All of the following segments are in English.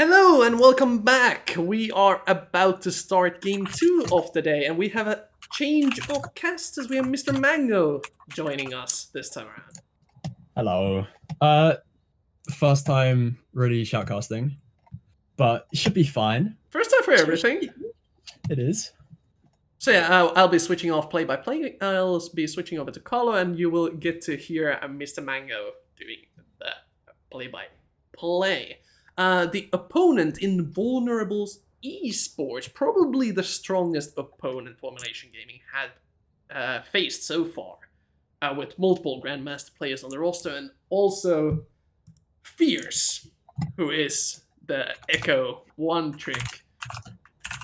Hello and welcome back! We are about to start game 2 of the day, and we have a change of cast as we have Mr. Mango joining us this time around. Hello. First time really shoutcasting, but it should be fine. First time for everything. It is. So yeah, I'll be switching off play-by-play. I'll be switching over to Carlo, and you will get to hear Mr. Mango doing the play-by-play. The opponent in Invulnerables Esports, probably the strongest opponent Formulation Gaming had faced so far, with multiple Grandmaster players on the roster, and also Fierce, who is the Echo one-trick.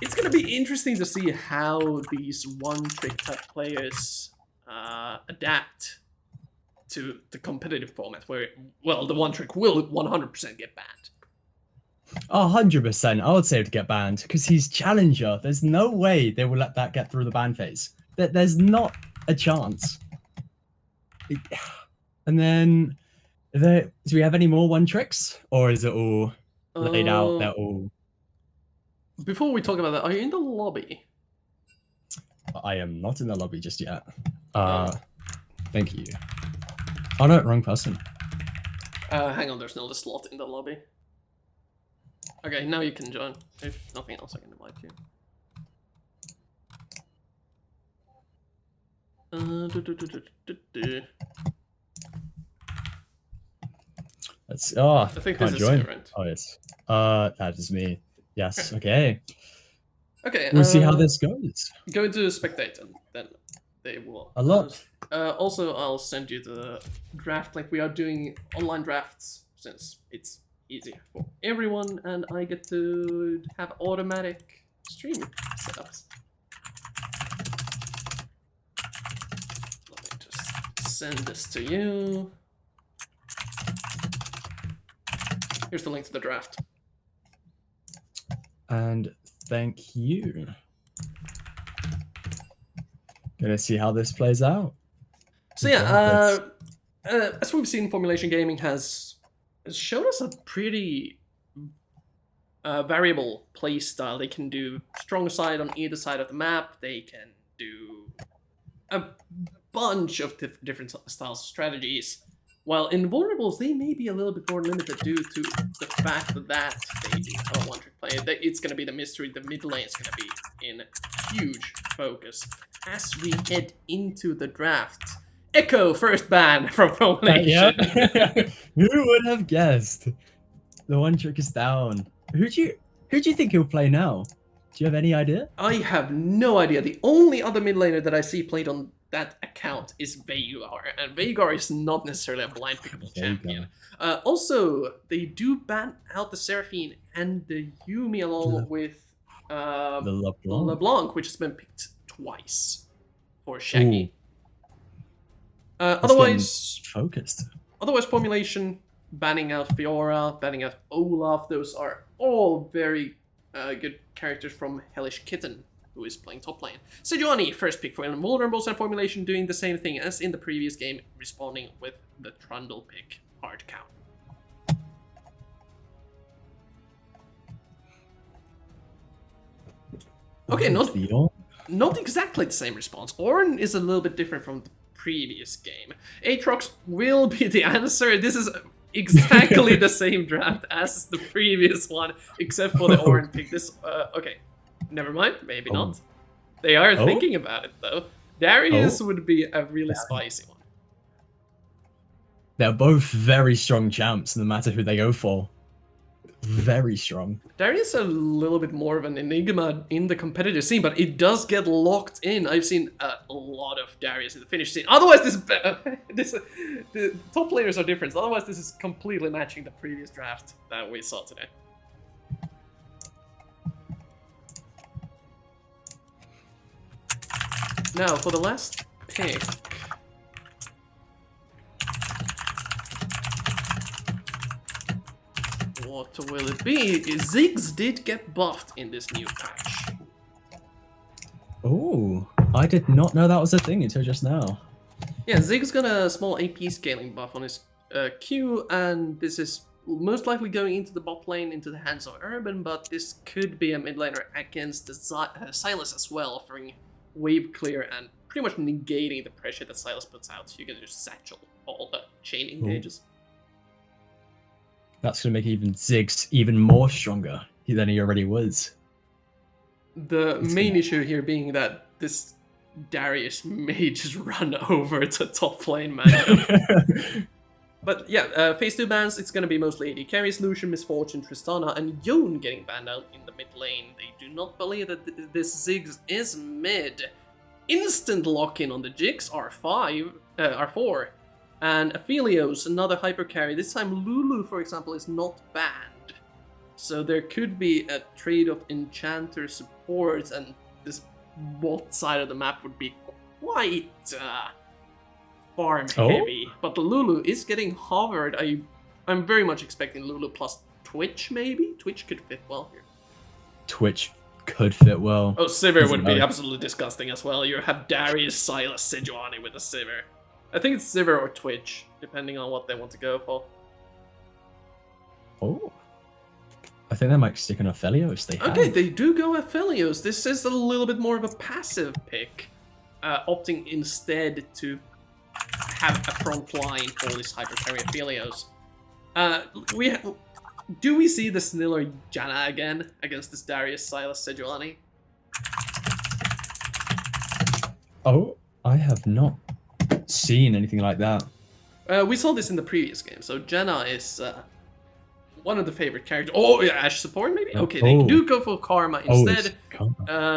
It's going to be interesting to see how these one-trick type players adapt to the competitive format, where, well, the one-trick will 100% get banned. 100%. I would say to get banned because he's challenger. There's no way they will let that get through the ban phase. There's not a chance. And then, do we have any more one tricks, or is it all laid out? They're all. Before we talk about that, are you in the lobby? I am not in the lobby just yet. Thank you. Oh no, wrong person. Hang on, there's no slot in the lobby. Okay, now you can join. If nothing else, I can invite you. Let's. I think this is join. different. Oh yes. That is me. Yes. Okay. Okay. We'll see how this goes. Go into spectate, and then they will. A lot. Also, I'll send you the draft link. We are doing online drafts since it's easy for everyone, and I get to have automatic stream setups. Let me just send this to you. Here's the link to the draft. And thank you. Gonna see how this plays out. So yeah, as we've seen, Formulation Gaming has shown us a pretty variable play style. They can do strong side on either side of the map. They can do a bunch of different styles of strategies. While in Invulnerables, they may be a little bit more limited due to the fact that they do have a one-trick play. It's going to be the mystery. The mid lane is going to be in huge focus as we head into the draft. Echo, first ban from Formulation. Who would have guessed? The one trick is down. Who do you think he'll play now? Do you have any idea? I have no idea. The only other mid laner that I see played on that account is Veigar, and Veigar is not necessarily a blind pickable champion. Also, they do ban out the Seraphine and the Yuumi along with the LeBlanc, which has been picked twice for Shaggy. Otherwise, focused. Otherwise, Formulation, banning out Fiora, banning out Olaf, those are all very good characters from Hellish Kitten, who is playing top lane. Sejuani, first pick for Invulnerables, and Formulation doing the same thing as in the previous game, responding with the Trundle pick, hard count. Okay, not exactly the same response. Ornn is a little bit different from the previous game. Aatrox will be the answer. This is exactly the same draft as the previous one, except for the Ornn pick. This, okay, never mind, maybe not. They are thinking about it, though. Darius would be a really spicy one. They're both very strong champs, no matter who they go for. Very strong. Darius is a little bit more of an enigma in the competitive scene, but it does get locked in. I've seen a lot of Darius in the Finnish scene. Otherwise, the top players are different. Otherwise, this is completely matching the previous draft that we saw today. Now, for the last pick... What will it be? Ziggs did get buffed in this new patch. Oh, I did not know that was a thing until just now. Yeah, Ziggs got a small AP scaling buff on his Q, and this is most likely going into the bot lane, into the hands of Urban, but this could be a mid laner against the Sylas as well, offering wave clear and pretty much negating the pressure that Sylas puts out. You can just satchel all the chain engages. That's going to make even Ziggs even more stronger than he already was. The main issue here being that this Darius may just run over to top lane matchup. But yeah, phase 2 bans, it's going to be mostly AD carries, Lucian, Misfortune, Tristana, and Yone getting banned out in the mid lane. They do not believe that this Ziggs is mid. Instant lock-in on the Jigs, R4, and Aphelios, another hyper carry. This time Lulu, for example, is not banned. So there could be a trade of Enchanter support, and this bot side of the map would be quite farm heavy. But the Lulu is getting hovered. I'm very much expecting Lulu plus Twitch, maybe? Twitch could fit well here. Twitch could fit well. Oh, Sivir would be absolutely disgusting as well. You have Darius, Sylas, Sejuani with a Sivir. I think it's Sivir or Twitch, depending on what they want to go for. Oh. I think they might stick on Aphelios. Okay, they do go Aphelios. This is a little bit more of a passive pick, opting instead to have a front line for this hyper carry Aphelios. Do we see the Sniller Janna again against this Darius, Sylas, Sejuani? Oh, I have not seen anything like that. We saw this in the previous game. So Janna is one of the favorite characters. Oh, yeah, Ashe support maybe? Okay, they do go for Karma instead.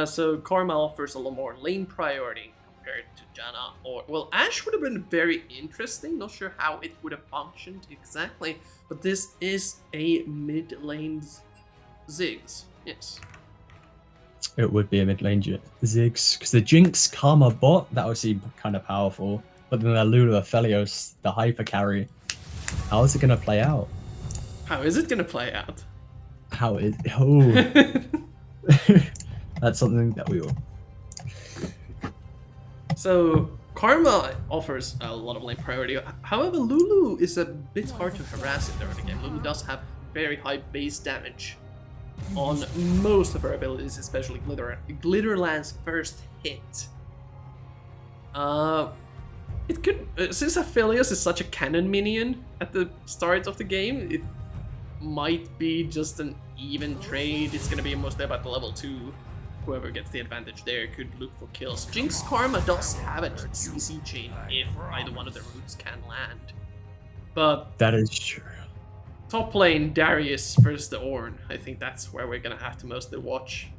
So Karma offers a lot more lane priority compared to Janna. Or, well, Ashe would have been very interesting. Not sure how it would have functioned exactly. But this is a mid lane Ziggs. Yes. It would be a mid lane Ziggs. Because the Jinx Karma bot, that would seem kind of powerful. But then the Lulu Aphelios, the hyper carry. How is it going to play out? How is it going to play out? How is... Oh. That's something that we will... So, Karma offers a lot of lane priority. However, Lulu is a bit hard to harass in the early game. Lulu does have very high base damage on most of her abilities, especially Glitterland's first hit. It could... since Aphelios is such a cannon minion at the start of the game, it might be just an even trade. It's gonna be mostly about the level 2. Whoever gets the advantage there could look for kills. Jinx Karma does have a CC chain if either one of the roots can land. But that is true. Top lane, Darius versus the Ornn. I think that's where we're gonna have to mostly watch.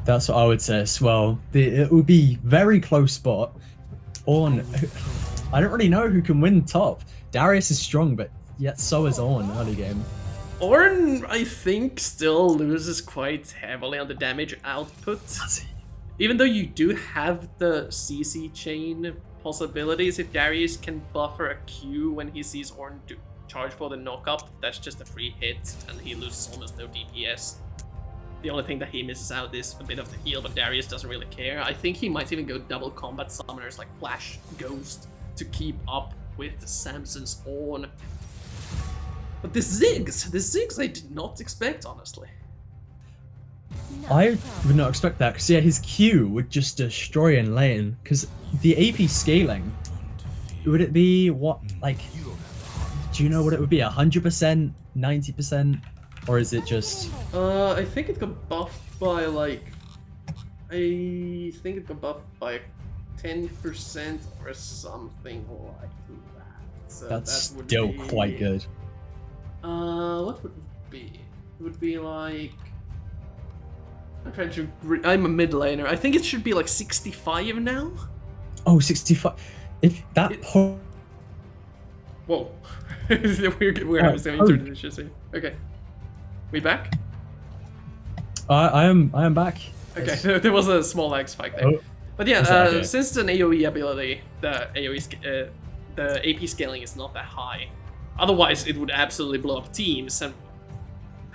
That's what I would say as well. It would be very close spot. Ornn, I don't really know who can win top. Darius is strong, but yet so is Ornn early game. Ornn, I think, still loses quite heavily on the damage output. Even though you do have the CC chain possibilities, if Darius can buffer a Q when he sees Ornn to charge for the knock-up, that's just a free hit, and he loses almost no DPS. The only thing that he misses out is a bit of the heal, but Darius doesn't really care. I think he might even go double combat summoners like Flash, Ghost to keep up with Samson's Ornn. But the Ziggs I did not expect, honestly. I would not expect that, because yeah, his Q would just destroy in lane, because the AP scaling, would it be, what, like, do you know what it would be, 100%, 90%, or is it just... I think it got buffed by, like, I think it got buffed by 10% or something like that. So that's that would still be... quite good. What would it be? It would be like... I'm a mid laner. I think it should be like 65 now? Oh, 65. If that point... Whoa. we're having some internet issues here. Okay. We back? I am back. Okay, there was a small lag spike there. Oh. But yeah, okay. Since it's an AoE ability, the AP scaling is not that high. Otherwise, it would absolutely blow up teams. And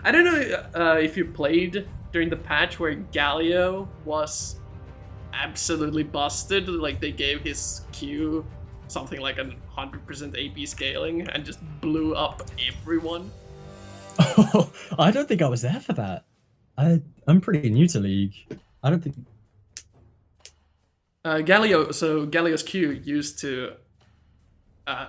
I don't know if you played during the patch where Galio was absolutely busted. Like, they gave his Q something like 100% AP scaling and just blew up everyone. Oh, I don't think I was there for that. I'm pretty new to League. I don't think. Galio's Q used to.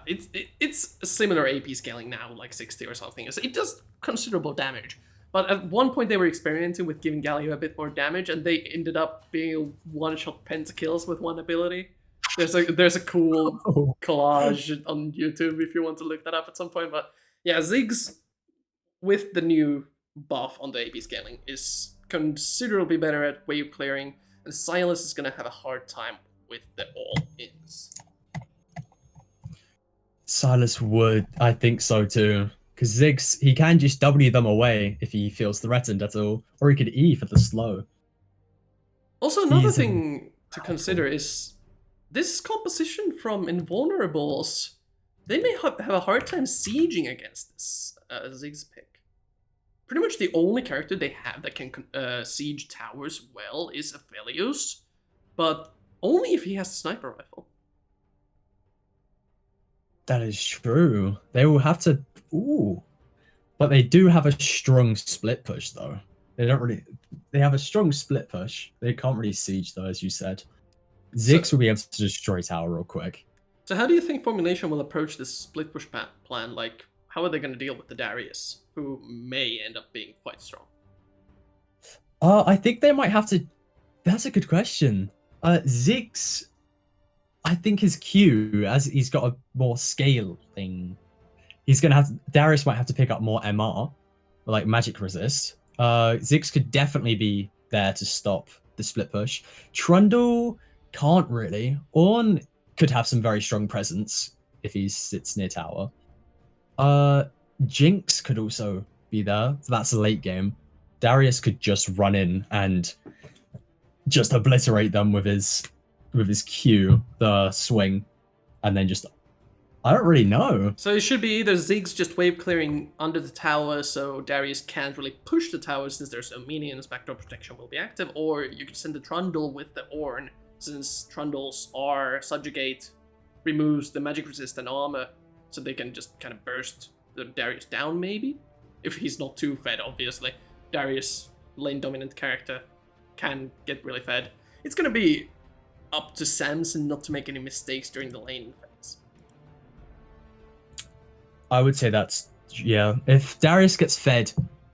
It's a similar AP scaling now, like 60 or something. So it does considerable damage. But at one point they were experimenting with giving Galio a bit more damage, and they ended up being one-shot pentakills with one ability. There's a cool collage on YouTube if you want to look that up at some point. But yeah, Ziggs with the new buff on the AP scaling is considerably better at wave clearing, and Silas is gonna have a hard time with the all-ins. Silas would, I think so too. Because Ziggs, he can just W them away if he feels threatened at all, or he could E for the slow. Also, another thing to consider is this composition from Invulnerables. They may have a hard time sieging against this Ziggs pick. Pretty much the only character they have that can siege towers well is Aphelios, but only if he has a sniper rifle. That is true. They will have to. Ooh. But they do have a strong split push, though. They don't really. They have a strong split push. They can't really siege, though, as you said. Ziggs will be able to destroy tower real quick. So, how do you think Formulation will approach this split push plan? Like, how are they going to deal with the Darius, who may end up being quite strong? I think they might have to. That's a good question. Ziggs, I think his Q, as he's got a more scaling, he's gonna have Darius might have to pick up more MR, or like magic resist. Ziggs could definitely be there to stop the split push. Trundle can't really. Ornn could have some very strong presence if he sits near tower. Jinx could also be there, so that's a late game. Darius could just run in and just obliterate them with his Q, the swing, and then just I don't really know. So it should be either Ziggs just wave clearing under the tower so Darius can't really push the tower since there's no minions, backdoor protection will be active, or you could send the Trundle with the Ornn since Trundles are subjugate, removes the magic resist and armor, so they can just kind of burst the Darius down maybe? If he's not too fed, obviously. Darius, lane dominant character, can get really fed. It's gonna be up to Samson not to make any mistakes during the lane phase. I would say that's, yeah. If Darius gets fed,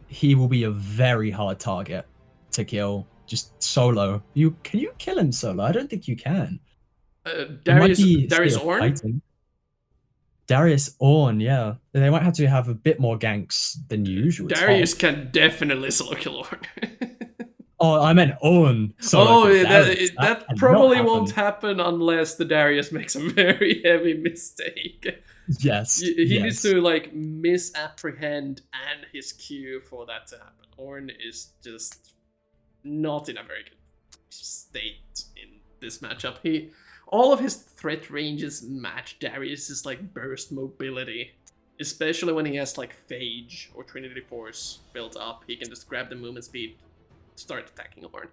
he will be a very hard target to kill just solo. Can you kill him solo? I don't think you can. Darius Ornn? Darius Ornn, yeah. They might have to have a bit more ganks than usual. Darius can definitely solo kill Ornn. Oh, I meant Ornn. That probably won't happen unless the Darius makes a very heavy mistake. Yes. He needs to like misapprehend and his Q for that to happen. Ornn is just not in a very good state in this matchup. All of his threat ranges match Darius's like burst mobility. Especially when he has like Phage or Trinity Force built up. He can just grab the movement speed, start attacking Ornn.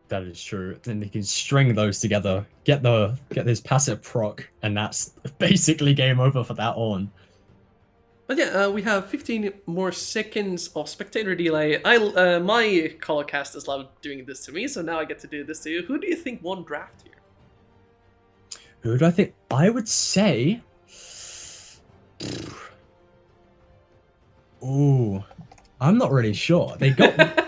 That is true. Then he can string those together, get this passive proc, and that's basically game over for that Ornn. But yeah, we have 15 more seconds of spectator delay. My color casters love doing this to me, so now I get to do this to you. Who do you think won draft here? Who do I think? I would say. Ooh, I'm not really sure. They got.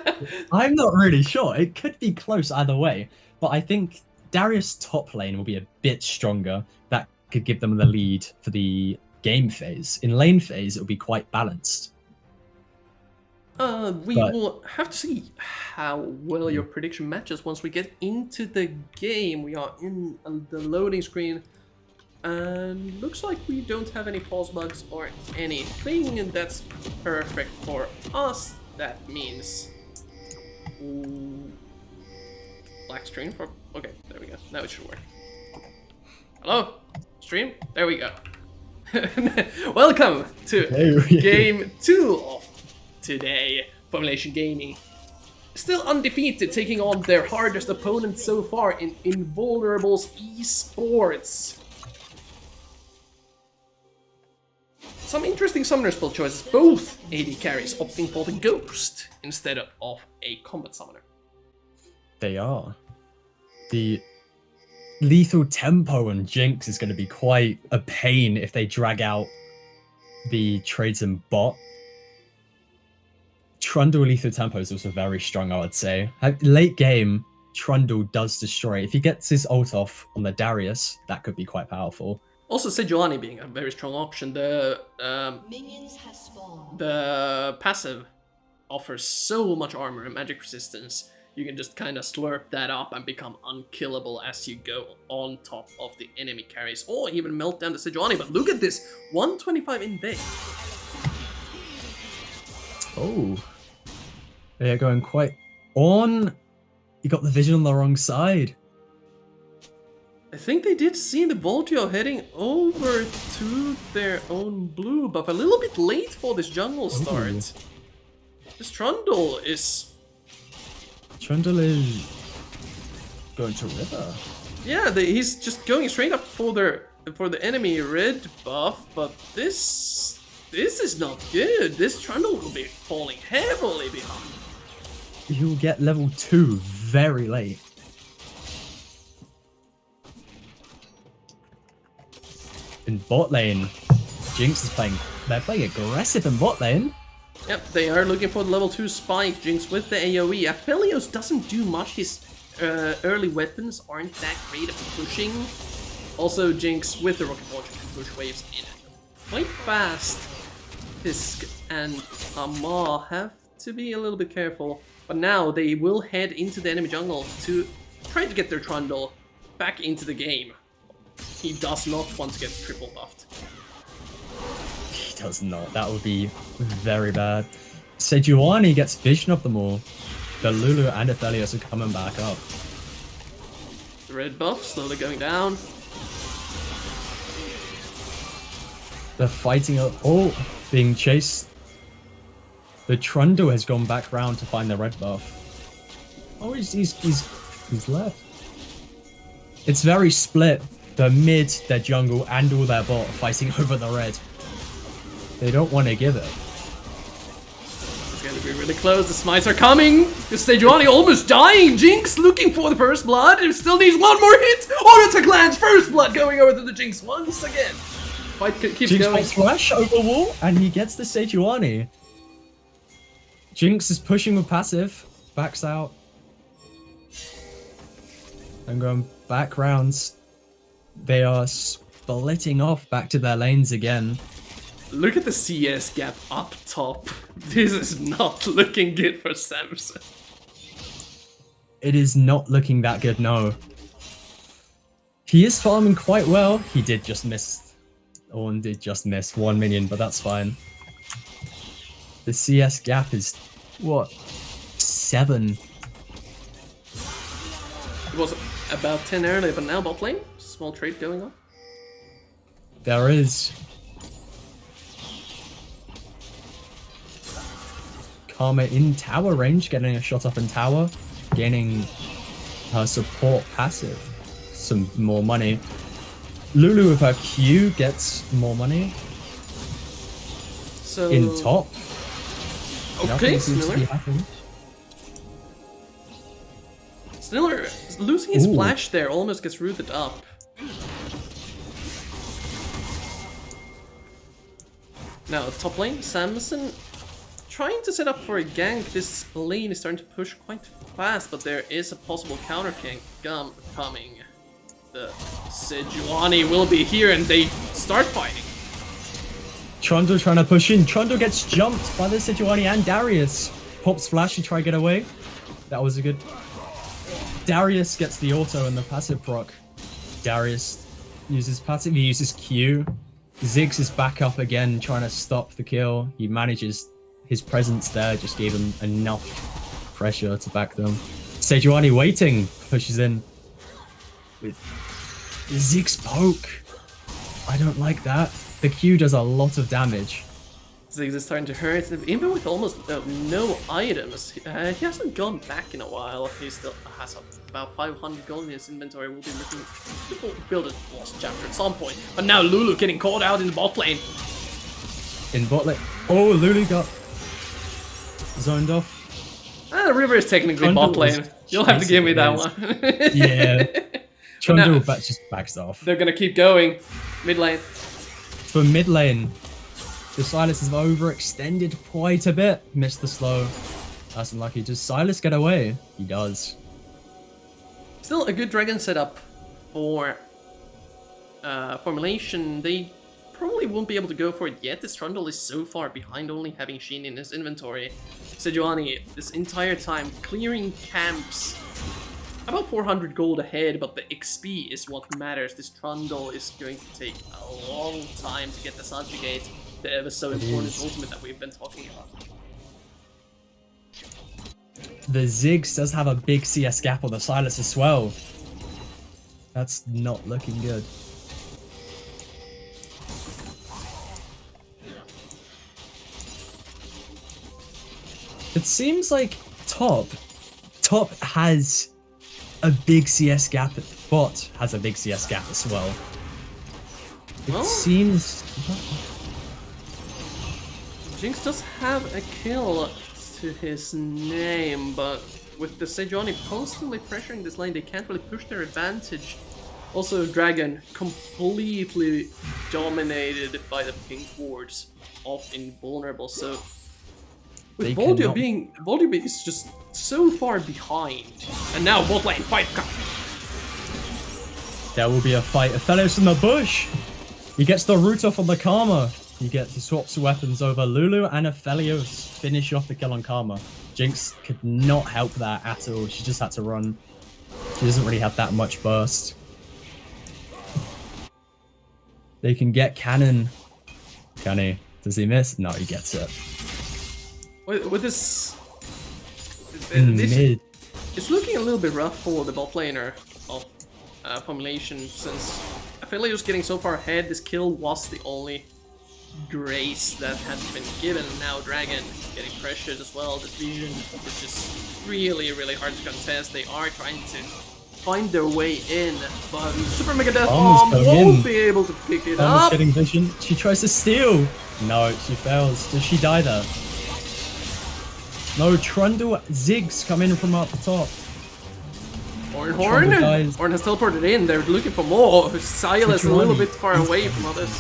I'm not really sure. It could be close either way, but I think Darius top lane will be a bit stronger. That could give them the lead for the game phase. In lane phase, it'll be quite balanced. We will have to see how well your prediction matches once we get into the game. We are in the loading screen, and looks like we don't have any pause bugs or anything, and that's perfect for us. That means black screen for okay. There we go. Now it should work. Hello, stream. There we go. Welcome to game 2 of today. Formulation Gaming still undefeated, taking on their hardest opponent so far in Invulnerables Esports. some interesting summoner spell choices. Both AD carries opting for the Ghost instead of a combat summoner. They are. The lethal tempo on Jinx is going to be quite a pain if they drag out the trades in bot. Trundle lethal tempo is also very strong, I would say. Late game, Trundle does destroy. If he gets his ult off on the Darius, that could be quite powerful. Also, Sejuani being a very strong option. The passive offers so much armor and magic resistance. You can just kind of slurp that up and become unkillable as you go on top of the enemy carries, or even melt down the Sejuani. But look at this, 125 in base. Oh, they are going quite on. You got the vision on the wrong side. I think they did see the Voltio heading over to their own blue buff a little bit late for this jungle start. Ooh. This Trundle is going to river. Yeah, he's just going straight up for the enemy red buff, but this is not good. This Trundle will be falling heavily behind. You'll get level 2 very late. In bot lane, Jinx is playing. They're playing aggressive in bot lane. Yep, they are looking for the level 2 spike. Jinx with the AoE. Aphelios doesn't do much. His early weapons aren't that great at pushing. Also, Jinx with the rocket launcher can push waves in quite fast. Fisk and Amar have to be a little bit careful. But now they will head into the enemy jungle to try to get their Trundle back into the game. He does not want to get triple buffed. He does not. That would be very bad. Sejuani gets vision of them all. The Lulu and Aphelios are coming back up. The red buff slowly going down. They're fighting up. Oh, being chased. The Trundle has gone back round to find the red buff. Oh, he's left. It's very split. The mid, their jungle, and all their bot fighting over the red. They don't want to give it. It's going to be really close. The smites are coming. The Sejuani almost dying. Jinx looking for the first blood. He still needs one more hit. Auto glance. First blood going over to the Jinx once again. Fight keeps Jinx going. makes flash over wall, and he gets the Sejuani. Jinx is pushing with passive. Backs out. And going back rounds. They are splitting off back to their lanes again. Look at the CS gap up top. This is not looking good for Samson. It is not looking that good, no. He is farming quite well. He did just miss. Ornn did just miss 1 minion, but that's fine. The CS gap is, what, 7? It was about 10 earlier, but now bot lane. Small trade going on. There is. Karma in tower range, getting a shot up in tower, gaining her support passive. Some more money. Lulu with her Q gets more money. So In top. Okay, Sniller. Sniller losing his flash there almost gets rooted up. Now top lane, Samson trying to set up for a gank. This lane is starting to push quite fast, but there is a possible counter gank coming. The Sejuani will be here and they start fighting. Trundle trying to push in. Trundle gets jumped by the Sejuani and Darius. Pops flash to try to get away. That was a good... Darius gets the auto and the passive proc. Darius uses passive, he uses Q. Ziggs is back up again, trying to stop the kill. He manages, his presence there just gave him enough pressure to back them. Sejuani waiting, pushes in with Ziggs poke. I don't like that. The Q does a lot of damage. Ziggs is starting to hurt, even with almost no items. He hasn't gone back in a while. He still has about 500 gold in his inventory. We'll be looking to build a lost chapter at some point. But now Lulu getting caught out in the bot lane. in bot lane. Oh, Lulu got zoned off. River is technically Trundle bot lane. is You'll have to give me that basically one. Yeah. But now, Trundle just backs off. they're gonna keep going. Mid lane. For mid lane, the Silas has overextended quite a bit. Missed the slow. That's unlucky. Does Silas get away? He does. Still a good dragon setup for Formulation. They probably won't be able to go for it yet. This Trundle is so far behind, only having Sheen in his inventory. Sejuani, this entire time, clearing camps. About 400 gold ahead, but the XP is what matters. This Trundle is going to take a long time to get the subjugate, the ever so important ultimate that we've been talking about. The Ziggs does have a big CS gap on the Silas as well. That's not looking good. It seems like top has a big CS gap. Bot has a big CS gap as well. It seems... Jinx does have a kill to his name, but with the Sejuani constantly pressuring this lane, they can't really push their advantage. Also, Dragon completely dominated by the pink wards of Invulnerables, so with Voldio being is just so far behind, and now bot lane fight. There will be a fight. Aphelios in the bush. He gets the root off on the Karma. He swaps weapons over. Lulu and Aphelios finish off the kill on Karma. Jinx could not help that at all. She just had to run. She doesn't really have that much burst. They can get cannon. Can he? Does he miss? No, he gets it. With this, Mid. It's looking a little bit rough for the bot laner of Formulation, since Aphelios getting so far ahead. This kill was the only grace that had been given. Now Dragon getting pressured as well. This vision is just really hard to contest. They are trying to find their way in, but Super Mega Death Bomb won't be able to pick it up. Getting vision. She tries to steal. No, she fails. Does she die there? No, Trundle Ziggs come in from up the top. Horn has teleported in. They're looking for more. Silas a little bit far away from others.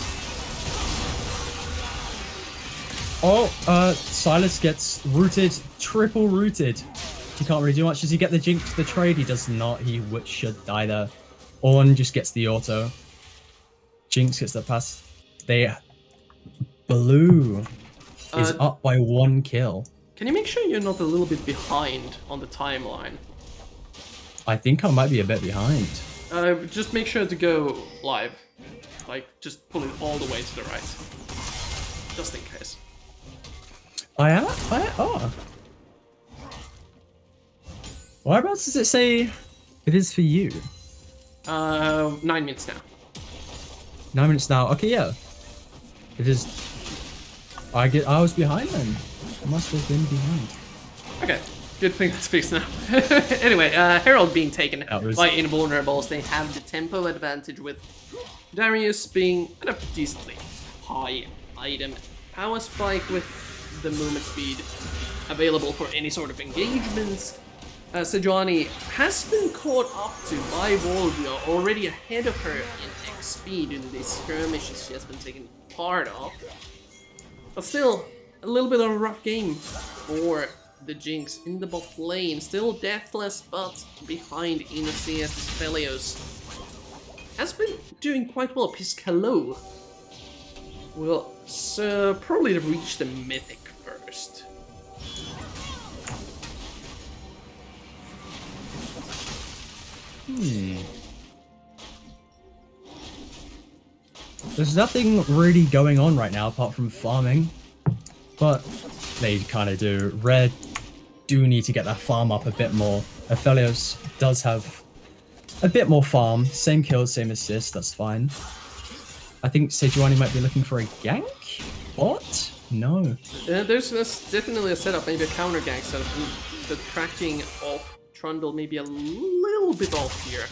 Oh, Silas gets rooted, triple rooted. He can't really do much. Does he get the Jinx the trade? He does not. He should die there. Ornn just gets the auto. Jinx gets the pass. Blue is up by 1 kill. Can you make sure you're not a little bit behind on the timeline? I think I might be a bit behind. Just make sure to go live. Like, just pull it all the way to the right. Just in case. I am? Oh. Whereabouts does it say it is for you? 9 minutes now. 9 minutes now. Okay, yeah. It is. I was behind then. I must have been behind. Okay, good thing that's fixed now. Anyway, Herald being taken by Invulnerables. They have the tempo advantage with Darius being at a decently high item power spike with the movement speed available for any sort of engagements. Sejuani has been caught up to by Voldio, already ahead of her in XP due to these skirmishes she has been taking part of. But still, a little bit of a rough game for the Jinx in the bot lane. Still deathless, but behind in the CS. Aphelios has been doing quite well. Piscalo will probably reach the mythic first. There's nothing really going on right now apart from farming, but they kind of do. Red do need to get that farm up a bit more. Aphelios does have a bit more farm. Same kills, same assists, that's fine. I think Sejuani might be looking for a gank? What? No. There's definitely a setup, maybe a counter gank setup. The tracking of Trundle may be a little bit off here.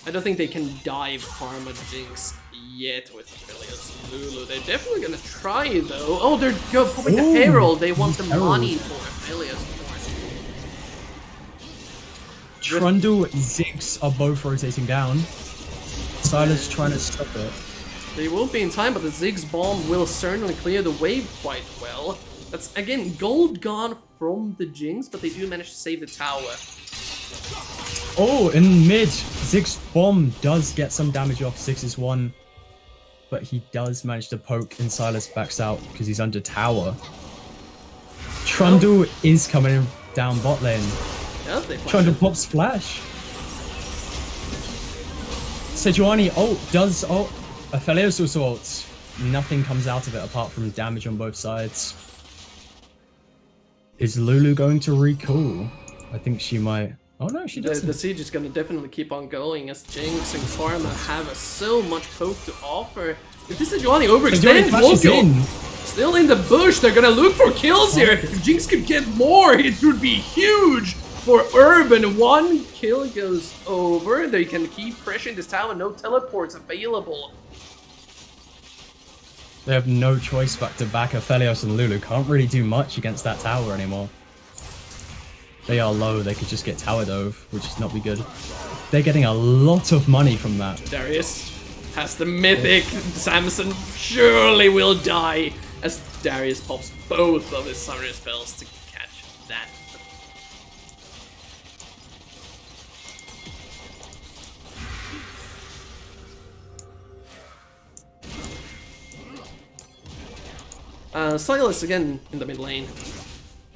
I don't think they can dive Karma Jinx yet with Aphelios and Lulu. They're definitely gonna try though. Oh, they're popping the Herald. They want the money for Aphelios, of course. Trundle, Ziggs are both rotating down. Silas trying to stop it. They won't be in time, but the Ziggs bomb will certainly clear the wave quite well. That's, again, gold gone from the Jinx, but they do manage to save the tower. Oh, in mid, Ziggs bomb does get some damage off 6's one, but he does manage to poke and Silas backs out because he's under tower. Trundle is coming in down bot lane. Yeah, Trundle pops flash. Sejuani does ult. Aphelios also ults. Nothing comes out of it apart from damage on both sides. Is Lulu going to recall? I think she might. Oh no, she doesn't. The siege is going to definitely keep on going as Jinx and Karma have so much poke to offer. If this Sejuani overextends, still in the bush, they're going to look for kills here. If Jinx could get more, it would be huge for Urban. One kill goes over. They can keep pressuring this tower. No teleports available. They have no choice but to back Aphelios and Lulu. Can't really do much against that tower anymore. They are low. They could just get tower dove, which is not be good. They're getting a lot of money from that. Darius has the mythic. Samson surely will die as Darius pops both of his summoner spells to catch that. Silas again in the mid lane,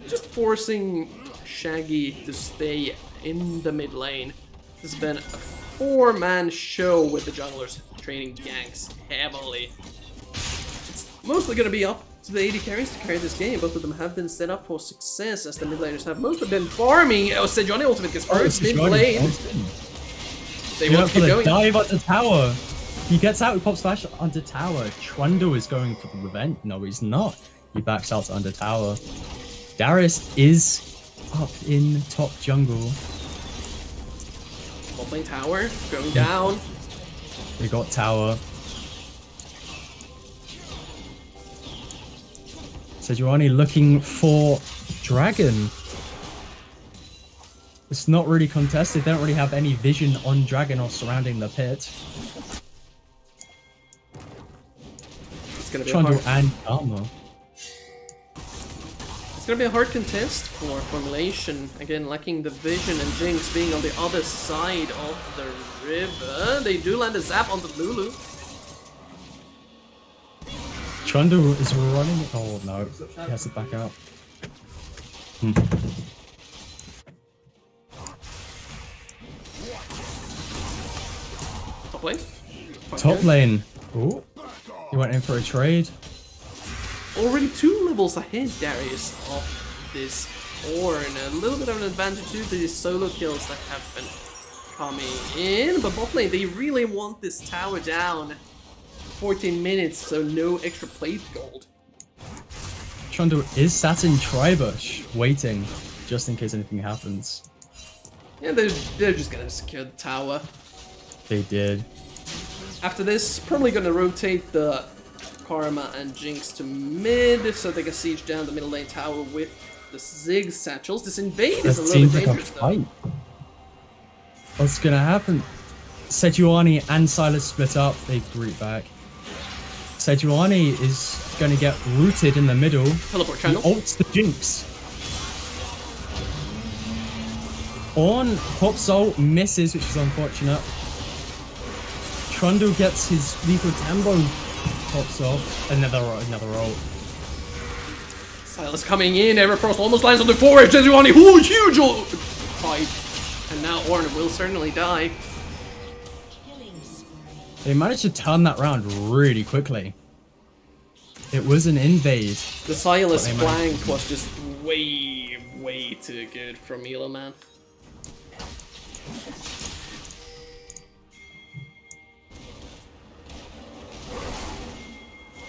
just forcing Shaggy to stay in the mid lane. This has been a 4-man show with the junglers trading ganks heavily. It's mostly going to be up to the AD carries to carry this game. Both of them have been set up for success as the mid laners have mostly been farming. Oh, Sejuani ultimate gets first mid lane. They want to keep going. Dive at the tower. He gets out, he pops flash under tower. Trundle is going for the revenge. No, he's not. He backs out to under tower. Darius is up in top jungle. Bot lane tower going down. They got tower. Sejuani looking for dragon. It's not really contested. They don't really have any vision on dragon or surrounding the pit. Trundle and Armor. It's gonna be a hard contest for Formulation. Again, lacking the vision and Jinx being on the other side of the river. They do land a zap on the Lulu. Trundle is running. Oh no, he has to back out. Top lane. Top lane. Ooh. He went in for a trade. Already 2 levels ahead, Darius, of this Ornn. A little bit of an advantage due to these solo kills that have been coming in. But bot lane, they really want this tower down. 14 minutes, so no extra plate gold. Trundle is sat in Tribush, waiting, just in case anything happens. Yeah, they're just gonna secure the tower. They did. After this, probably gonna rotate the Karma and Jinx to mid, so they can siege down the middle lane tower with the Ziggs satchels. This invade is a little bit dangerous though. What's gonna happen? Sejuani and Silas split up, they group back. Sejuani is gonna get rooted in the middle. Teleport channel. He ults the Jinx. On pops ult, misses, which is unfortunate. Trundle gets his lethal Tambo, pops off, another ult. Silas coming in, Everfrost almost lands on the forward, Sejuani, huge ult! Fight. And now Ornn will certainly die. They managed to turn that round really quickly. It was an invade. The Silas flank was just way too good from Elo, man.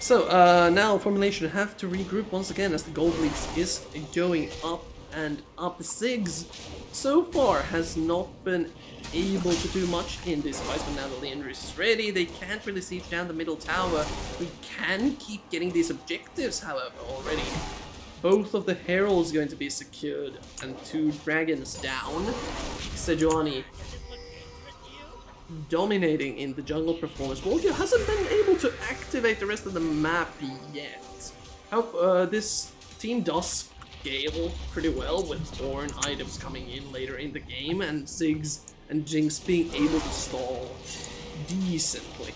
So, now Formulation have to regroup once again as the gold league is going up and up. Ziggs so far has not been able to do much in this fight, but now that the injuries is ready, they can't really siege down the middle tower. We can keep getting these objectives, however, already. Both of the heralds going to be secured, and 2 dragons down. Sejuani dominating in the jungle performance. Volgio hasn't been able to activate the rest of the map yet. This team does scale pretty well with Ornn items coming in later in the game, and Ziggs and Jinx being able to stall decently.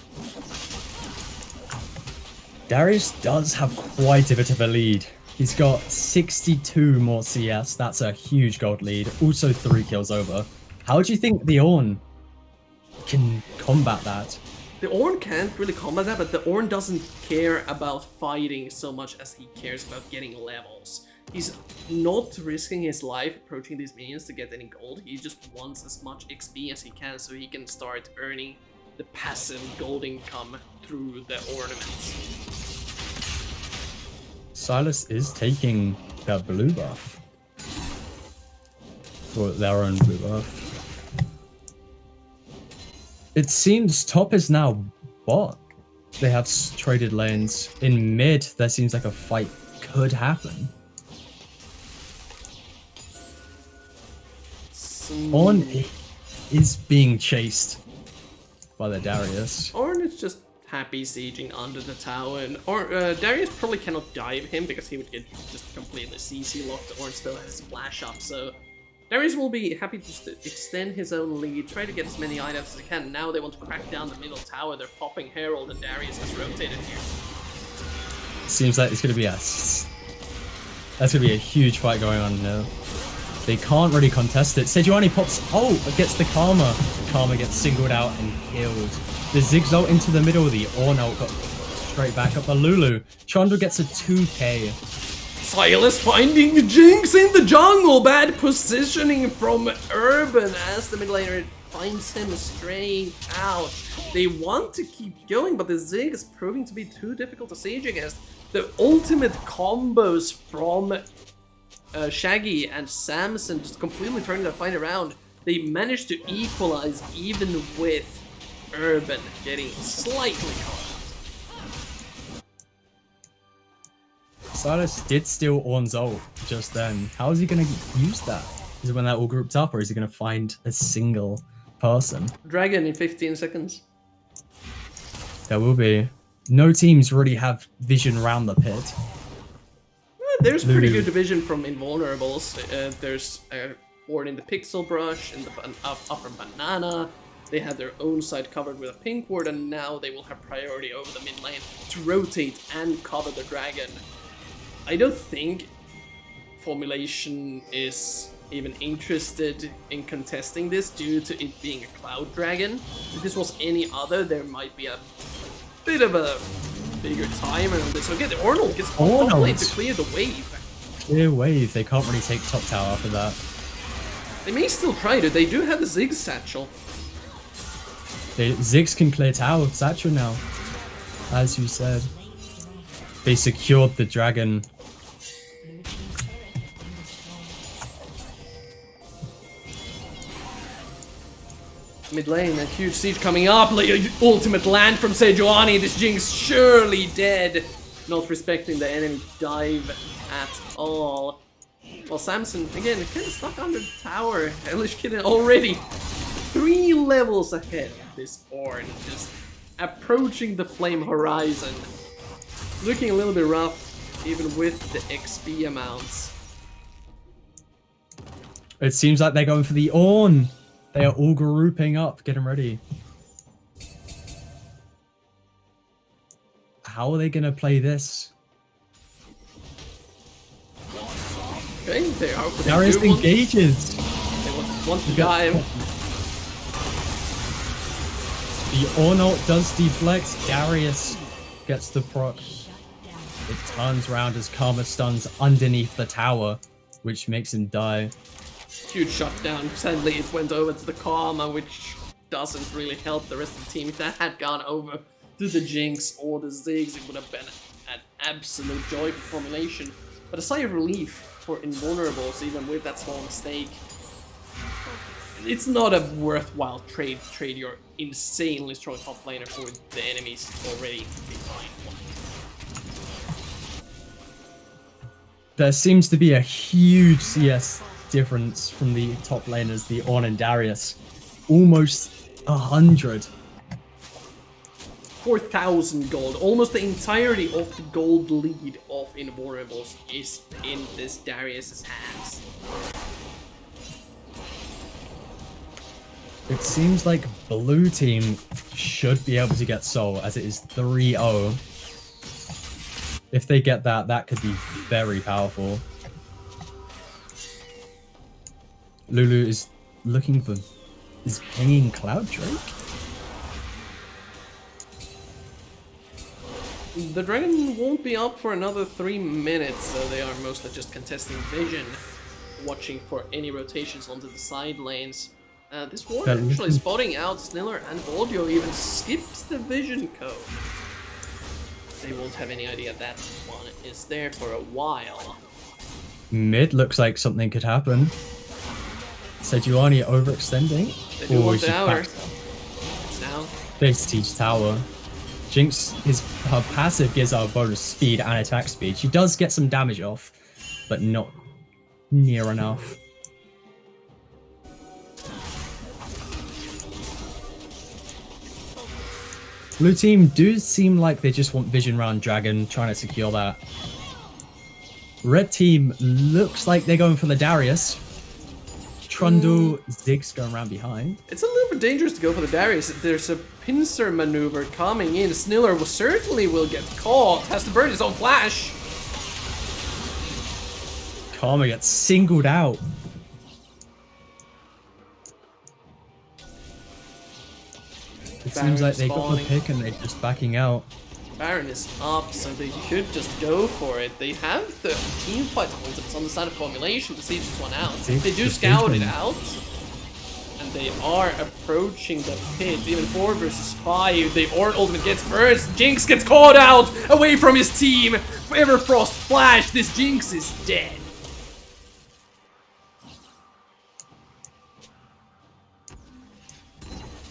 Darius does have quite a bit of a lead. He's got 62 more CS. That's a huge gold lead. Also 3 kills over. How do you think the Ornn can combat that? The Ornn can't really combat that, but the Ornn doesn't care about fighting so much as he cares about getting levels. He's not risking his life approaching these minions to get any gold. He just wants as much XP as he can so he can start earning the passive gold income through the ornaments. Silas is taking their blue buff. Or their own blue buff. It seems top is now bot. They have traded lanes. In mid, there seems like a fight could happen. Ornn is being chased by the Darius. Ornn is just happy sieging under the tower, and Darius probably cannot dive him because he would get just completely CC locked. Ornn still has flash up, so Darius will be happy to just extend his own lead, try to get as many items as he can. Now they want to crack down the middle tower. They're popping Herald, and Darius has rotated here. Seems like it's gonna be that's gonna be a huge fight going on now. They can't really contest it. Sejuani pops gets the Karma. Karma gets singled out and killed. The Ziggs ult into the middle. The Ornn ult got straight back up by Lulu. Chandra gets a 2k. Silas finding Jinx in the jungle. Bad positioning from Urban as the mid laner finds him straying out. They want to keep going, but the Zigg is proving to be too difficult to siege against. The ultimate combos from Shaggy and Samson just completely turning that fight around. They managed to equalize even with Urban getting slightly caught. Silas did steal Ornn's ult just then. How is he going to use that? Is it when they're all grouped up, or is he going to find a single person? Dragon in 15 seconds. There will be. No teams really have vision around the pit. There's pretty good division from Invulnerables. There's Ornn in the Pixel Brush, in the upper Banana. They have their own side covered with a pink ward, and now they will have priority over the mid lane to rotate and cover the dragon. I don't think Formulation is even interested in contesting this due to it being a cloud dragon. If this was any other, there might be a bit of a bigger timer on this. Okay, the Ornn gets top lane to clear the wave. Clear wave. They can't really take top tower after that. They may still try to. They do have the Ziggs satchel. Ziggs can clear tower with satchel now, as you said. They secured the dragon. Mid lane, a huge siege coming up. Like ultimate land from Sejuani. This Jinx surely dead. Not respecting the enemy dive at all. Well, Samson, again, kind of stuck under the tower. Elish Kitten already 3 levels ahead of this Ornn. Just approaching the flame horizon. Looking a little bit rough, even with the XP amounts. It seems like they're going for the Ornn. They are all grouping up, getting ready. How are they going to play this? Okay, they are. Darius engages. They want to dive. The Ornn ult does deflect. Darius gets the proc. It turns around as Karma stuns underneath the tower, which makes him die. Huge shutdown. Sadly, it went over to the Karma, which doesn't really help the rest of the team. If that had gone over to the Jinx or the Ziggs, it would have been an absolute joy for Formulation. But a sigh of relief for Invulnerables, even with that small mistake. It's not a worthwhile trade your insanely strong top laner for the enemies already behind one. There seems to be a huge CS difference from the top laners, the Ornn and Darius. Almost 100. 4,000 gold. Almost the entirety of the gold lead of Invulnerables is in this Darius's hands. It seems like blue team should be able to get Soul, as it is 3-0. If they get that, that could be very powerful. Lulu is looking for... is pinging Cloud Drake? The Dragon won't be up for another 3 minutes, so they are mostly just contesting vision, watching for any rotations onto the side lanes. This one actually spotting out Sniller and Audio even skips the vision code. They won't have any idea that one is there for a while. Mid looks like something could happen. Sejuani overextending. They do want tower. It's now. They siege tower. Jinx, her passive gives her bonus speed and attack speed. She does get some damage off, but not near enough. Blue team do seem like they just want vision round Dragon, trying to secure that. Red team looks like they're going for the Darius. Trundle, Ziggs going around behind. It's a little bit dangerous to go for the Darius. There's a pincer maneuver coming in. Sniller certainly will get caught. Has to burn his own flash. Karma gets singled out. It seems like they got the pick and they're just backing out. Baron is up, so they should just go for it. They have the team fight on the side of Formulation to see this one out. They do scout it out, and they are approaching the pit. Even 4 versus 5. The Ornn ultimate gets first. Jinx gets caught out away from his team. Everfrost flash. This Jinx is dead.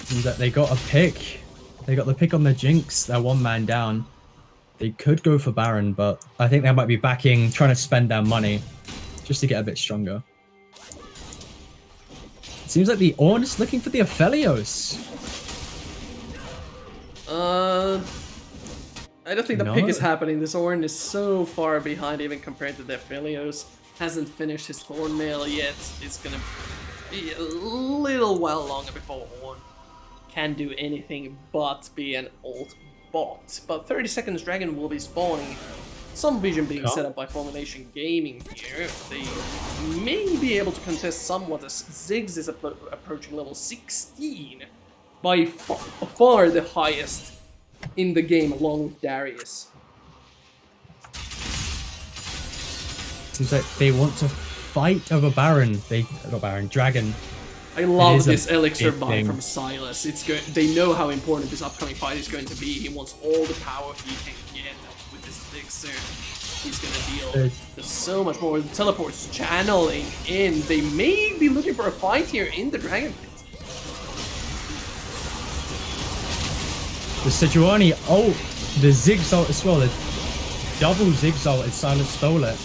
Seems like they got a pick. They got the pick on the Jinx. They're 1 man down. They could go for Baron, but I think they might be backing, trying to spend their money just to get a bit stronger. It seems like the Ornn is looking for the Aphelios. I don't think the pick is happening. This Ornn is so far behind even compared to the Aphelios. Hasn't finished his Thornmail yet. It's gonna be a little while longer before Ornn can do anything but be an ult bot. But 30 seconds Dragon will be spawning. Some vision being set up by Formulation Gaming here. They may be able to contest somewhat as Ziggs is approaching level 16. By far the highest in the game along with Darius. Seems like they want to fight over Baron. Not Baron, Dragon. I love this elixir buy from Silas. They know how important this upcoming fight is going to be. He wants all the power he can get with this elixir. He's gonna deal there's so much more. The teleport's channeling in. They may be looking for a fight here in the Dragon Pit. The Sejuani ult, the Ziggs ult as well. The double Ziggs ult as Silas stole it.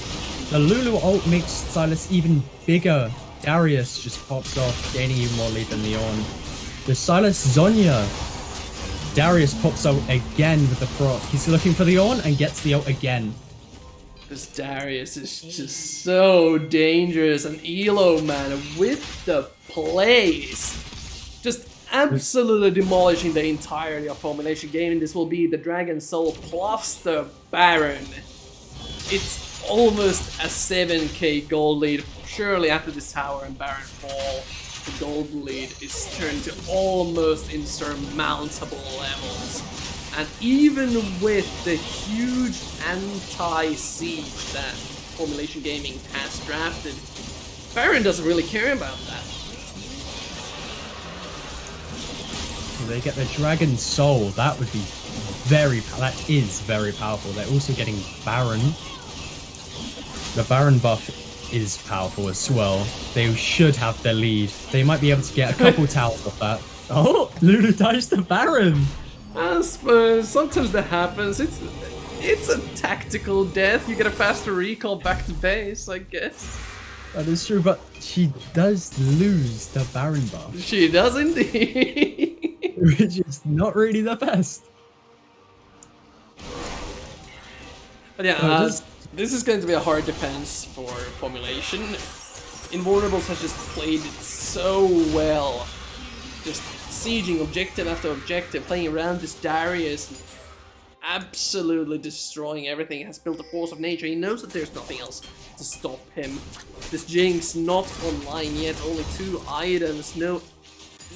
The Lulu ult makes Silas even bigger. Darius just pops off, gaining even more lead than the Ornn. The Silas Zonya. Darius pops out again with the proc. He's looking for the Ornn and gets the ult again. This Darius is just so dangerous. An Elo man with the plays. Just absolutely demolishing the entirety of Formulation Gaming. This will be the Dragon Soul plus the Baron. It's almost a 7k gold lead. Surely after this tower and Baron fall, the gold lead is turned to almost insurmountable levels. And even with the huge anti-siege that Formulation Gaming has drafted, Baron doesn't really care about that. They get the Dragon Soul. That is very powerful. They're also getting Baron. The Baron buff is powerful as well. They should have the lead. They might be able to get a couple towers off that. Oh, Lulu dies to Baron. I suppose sometimes that happens. It's a tactical death. You get a faster recall back to base, I guess. That is true, but she does lose the Baron buff. She does indeed. Which is not really the best. But yeah, this is going to be a hard defense for Formulation. Invulnerables has just played it so well. Just sieging objective after objective, playing around this Darius, absolutely destroying everything. Has built a force of nature. He knows that there's nothing else to stop him. This Jinx not online yet, only 2 items. No,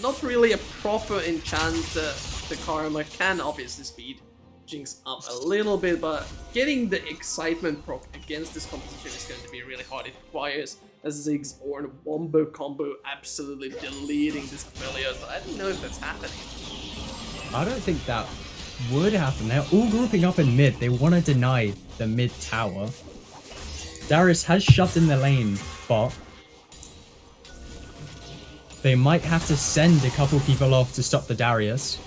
not really a proper enchant. The Karma can obviously speed Jinx up a little bit, but getting the excitement proc against this composition is going to be really hard. It requires a Ziggs or a wombo combo absolutely deleting this Aphelios. I don't know if that's happening. I don't think that would happen. They're all grouping up in mid. They want to deny the mid tower. Darius has shoved in the lane, but they might have to send a couple people off to stop the Darius.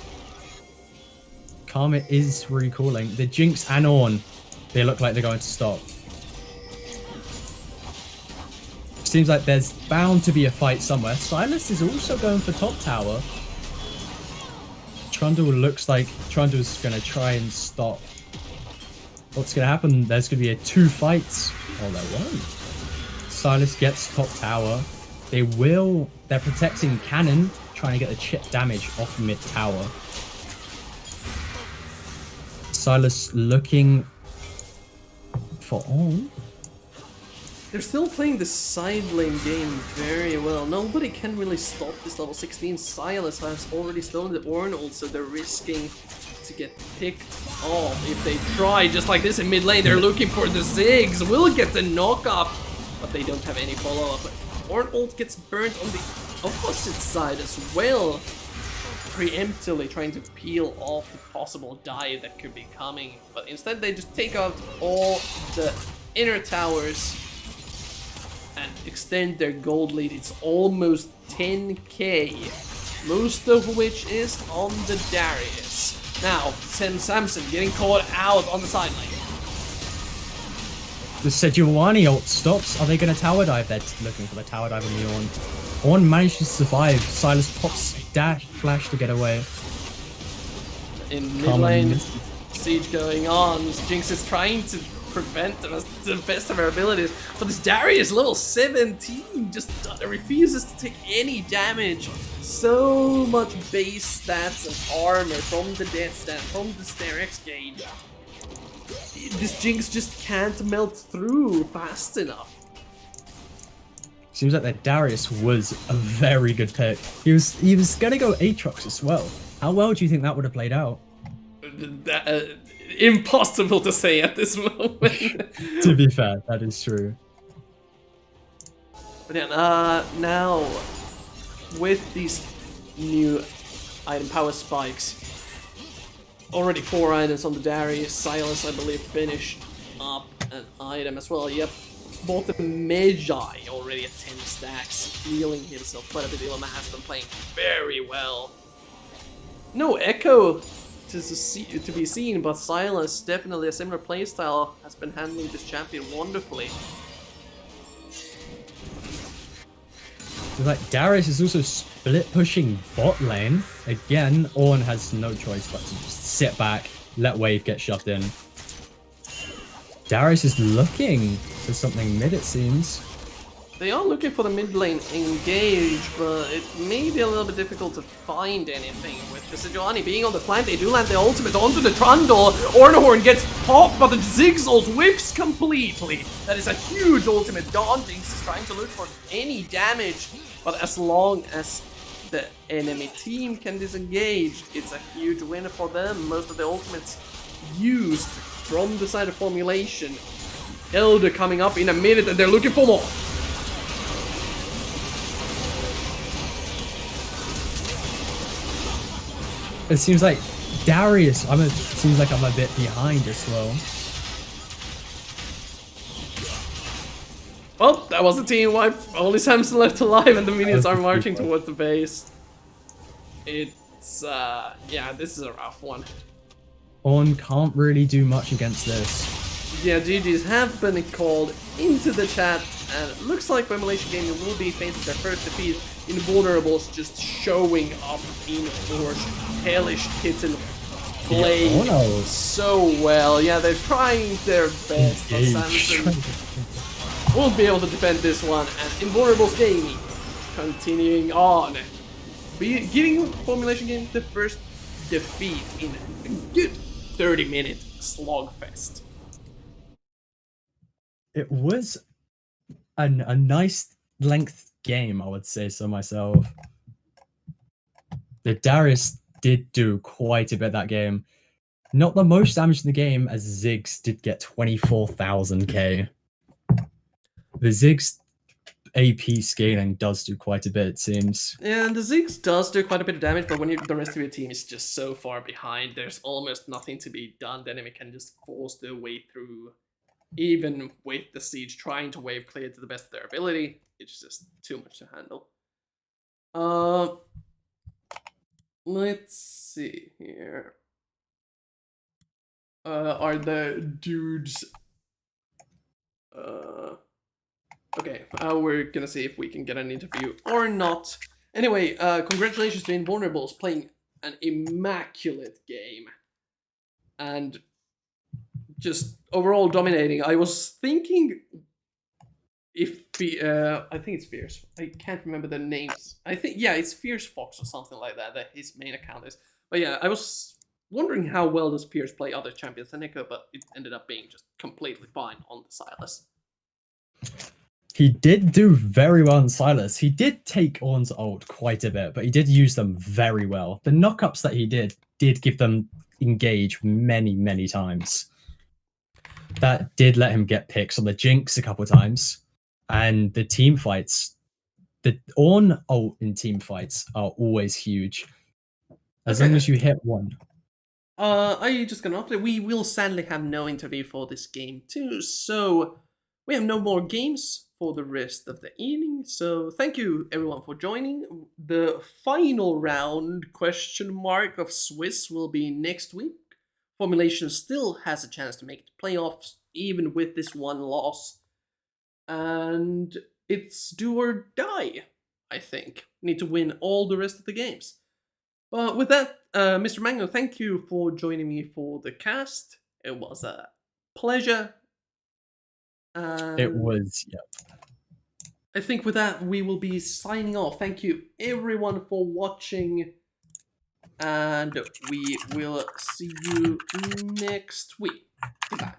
Karma is recalling. The Jinx and Ornn, they look like they're going to stop. Seems like there's bound to be a fight somewhere. Silas is also going for top tower. Trundle looks like Trundle's going to try and stop. What's going to happen? There's going to be 2 fights. Oh, there won't. Silas gets top tower. They're protecting Cannon, trying to get the chip damage off mid tower. Silas looking for Ornn. They're still playing the side lane game very well. Nobody can really stop this level 16. Silas has already stolen the Ornn ult, so they're risking to get picked off if they try. Just like this in mid lane, they're looking for the Ziggs. Will get the knock-up, but they don't have any follow-up. Ornn ult gets burnt on the opposite side as well, preemptively trying to peel off the possible dive that could be coming. But instead they just take out all the inner towers and extend their gold lead. It's almost 10k, most of which is on the Darius. Now, Samson getting caught out on the side lane. The Sejuani ult stops. Are they going to tower dive? They're looking for the tower dive on the Ornn. Ornn manages to survive. Silas pops dash flash to get away. In mid lane, siege going on. Jinx is trying to prevent them as the best of her abilities, but this Darius level 17 just refuses to take any damage. So much base stats and armor from the death stand, from the Starex gauge. This Jinx just can't melt through fast enough. Seems like that Darius was a very good pick. He was gonna go Aatrox as well. How well do you think that would have played out? Impossible to say at this moment. To be fair, that is true. But then, now with these new item power spikes, already 4 items on the Darius. Silas, I believe, finished up an item as well. Yep, bought the Magi already at 10 stacks, healing himself quite a bit. Ilma has been playing very well. No Echo to be seen, but Silas, definitely a similar playstyle, has been handling this champion wonderfully. Like Darius is also split pushing bot lane. Again, Ornn has no choice but to just sit back, let wave get shoved in. Darius is looking for something mid, it seems. They are looking for the mid lane engage, but it may be a little bit difficult to find anything. With Sejuani being on the flank, they do land the ultimate onto the Trundle. Ornhorn gets popped, but the Ziggs ult whips completely. That is a huge ultimate. Jinx is trying to look for any damage, but as long as the enemy team can disengage, it's a huge win for them. Most of the ultimates used from the side of Formulation. Elder coming up in a minute, and they're looking for more. It seems like Darius, seems like I'm a bit behind as well. Well, that was the team wipe. Only Samson left alive, and the minions are marching team wipe. towards the base. It's yeah, this is a rough one. On can't really do much against this. Yeah, GGs have been called into the chat, and it looks like Formulation Gaming will be facing their first defeat. Invulnerables just showing up in force. Hellish Kitten playing so well. Yeah, they're trying their best, but Samson won't be able to defend this one. And Invulnerables Gaming continuing on, giving Formulation Gaming the first defeat in a good 30-minute slogfest. It was a nice length game, I would say so myself. The Darius did do quite a bit that game. Not the most damage in the game, as Ziggs did get 24,000k. The Ziggs AP scaling does do quite a bit, it seems. And the Ziggs does do quite a bit of damage, but when the rest of your team is just so far behind, there's almost nothing to be done. The enemy can just force their way through. Even with the siege trying to wave clear to the best of their ability, it's just too much to handle. Let's see here. Are the dudes... okay, we're gonna see if we can get an interview or not. Anyway, congratulations to Invulnerables playing an immaculate game. And just overall dominating. I was thinking if I think it's Fierce. I can't remember the names. I think, yeah, it's Fierce Fox or something like that his main account is. But yeah, I was wondering how well does Fierce play other champions than Nico, but it ended up being just completely fine on the Silas. He did do very well on Silas. He did take Ornn's ult quite a bit, but he did use them very well. The knockups that he did give them engage many times. That did let him get picks on the Jinx a couple of times. And the team fights, the Ornn ult in team fights are always huge. As long as you hit one. Are you just gonna update? We will sadly have no interview for this game too, so we have no more games for the rest of the evening. So thank you everyone for joining. The final round question mark of Swiss will be next week. Formulation still has a chance to make it to playoffs, even with this one loss. And it's do or die, I think. Need to win all the rest of the games. But with that, Mr. Mango, thank you for joining me for the cast. It was a pleasure. It was, yeah. I think with that, we will be signing off. Thank you everyone for watching. And we will see you next week. Goodbye.